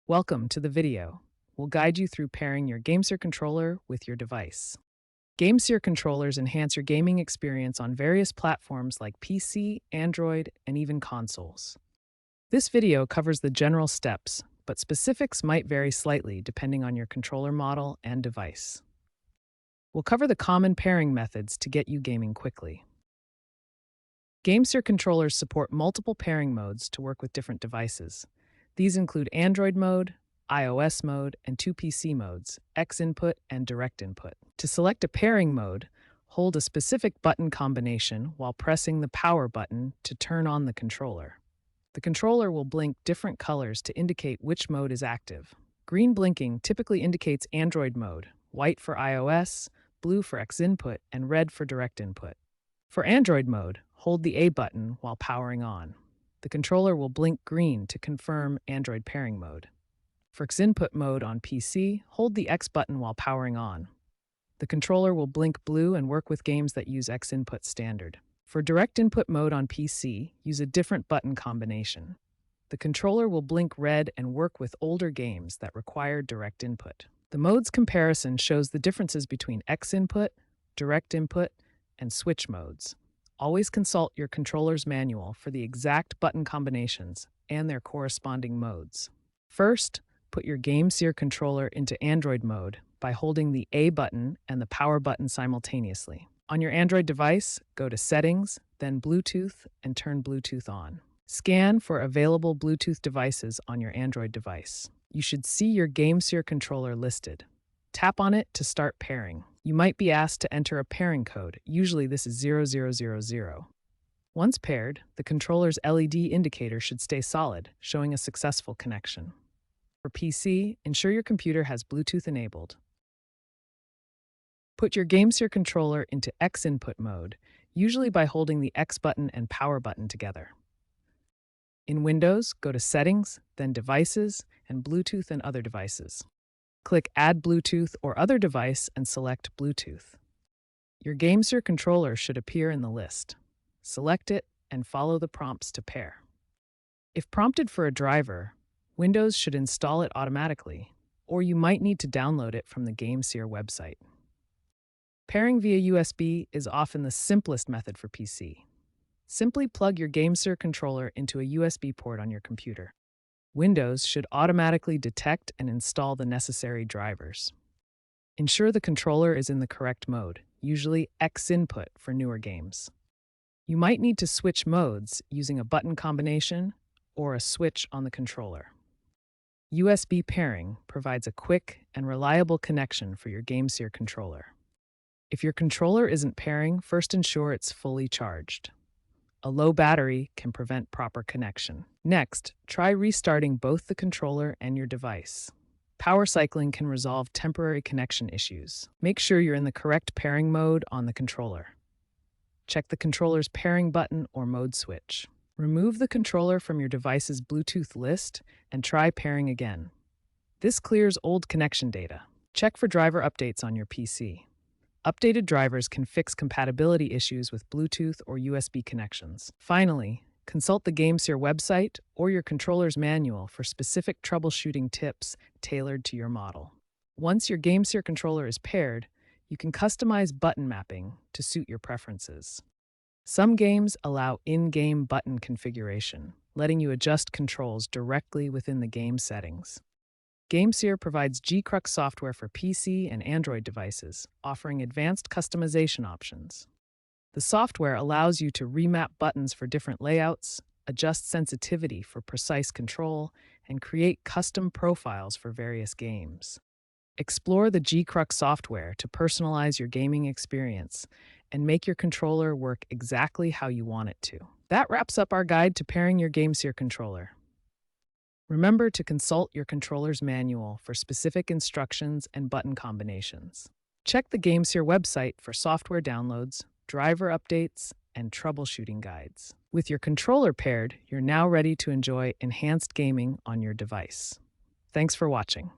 Welcome to the video. We'll guide you through pairing your GameSir controller with your device. GameSir controllers enhance your gaming experience on various platforms like PC, Android, and even consoles. This video covers the general steps, but specifics might vary slightly depending on your controller model and device. We'll cover the common pairing methods to get you gaming quickly. GameSir controllers support multiple pairing modes to work with different devices. These include Android mode, iOS mode, and two PC modes, X input and direct input. To select a pairing mode, hold a specific button combination while pressing the power button to turn on the controller. The controller will blink different colors to indicate which mode is active. Green blinking typically indicates Android mode, white for iOS, blue for X input, and red for direct input. For Android mode, hold the A button while powering on. The controller will blink green to confirm Android pairing mode. For X input mode on PC, hold the X button while powering on. The controller will blink blue and work with games that use X input standard. For direct input mode on PC, use a different button combination. The controller will blink red and work with older games that require direct input. The modes comparison shows the differences between X input, direct input, and switch modes. Always consult your controller's manual for the exact button combinations and their corresponding modes. First, put your GameSir controller into Android mode by holding the A button and the power button simultaneously. On your Android device, go to Settings, then Bluetooth, and turn Bluetooth on. Scan for available Bluetooth devices on your Android device. You should see your GameSir controller listed. Tap on it to start pairing. You might be asked to enter a pairing code. Usually this is 0000. Once paired, the controller's LED indicator should stay solid, showing a successful connection. For PC, ensure your computer has Bluetooth enabled. Put your GameSir controller into X input mode, usually by holding the X button and power button together. In Windows, go to Settings, then Devices, and Bluetooth and Other Devices. Click Add Bluetooth or Other Device and select Bluetooth. Your GameSir controller should appear in the list. Select it and follow the prompts to pair. If prompted for a driver, Windows should install it automatically, or you might need to download it from the GameSir website. Pairing via USB is often the simplest method for PC. Simply plug your GameSir controller into a USB port on your computer. Windows should automatically detect and install the necessary drivers. Ensure the controller is in the correct mode, usually X input for newer games. You might need to switch modes using a button combination or a switch on the controller. USB pairing provides a quick and reliable connection for your GameSir controller. If your controller isn't pairing, first ensure it's fully charged. A low battery can prevent proper connection. Next, try restarting both the controller and your device. Power cycling can resolve temporary connection issues. Make sure you're in the correct pairing mode on the controller. Check the controller's pairing button or mode switch. Remove the controller from your device's Bluetooth list and try pairing again. This clears old connection data. Check for driver updates on your PC. Updated drivers can fix compatibility issues with Bluetooth or USB connections. Finally, consult the GameSir website or your controller's manual for specific troubleshooting tips tailored to your model. Once your GameSir controller is paired, you can customize button mapping to suit your preferences. Some games allow in-game button configuration, letting you adjust controls directly within the game settings. GameSir provides G-Crux software for PC and Android devices, offering advanced customization options. The software allows you to remap buttons for different layouts, adjust sensitivity for precise control, and create custom profiles for various games. Explore the G-Crux software to personalize your gaming experience and make your controller work exactly how you want it to. That wraps up our guide to pairing your GameSir controller. Remember to consult your controller's manual for specific instructions and button combinations. Check the GameSir website for software downloads, driver updates, and troubleshooting guides. With your controller paired, you're now ready to enjoy enhanced gaming on your device. Thanks for watching.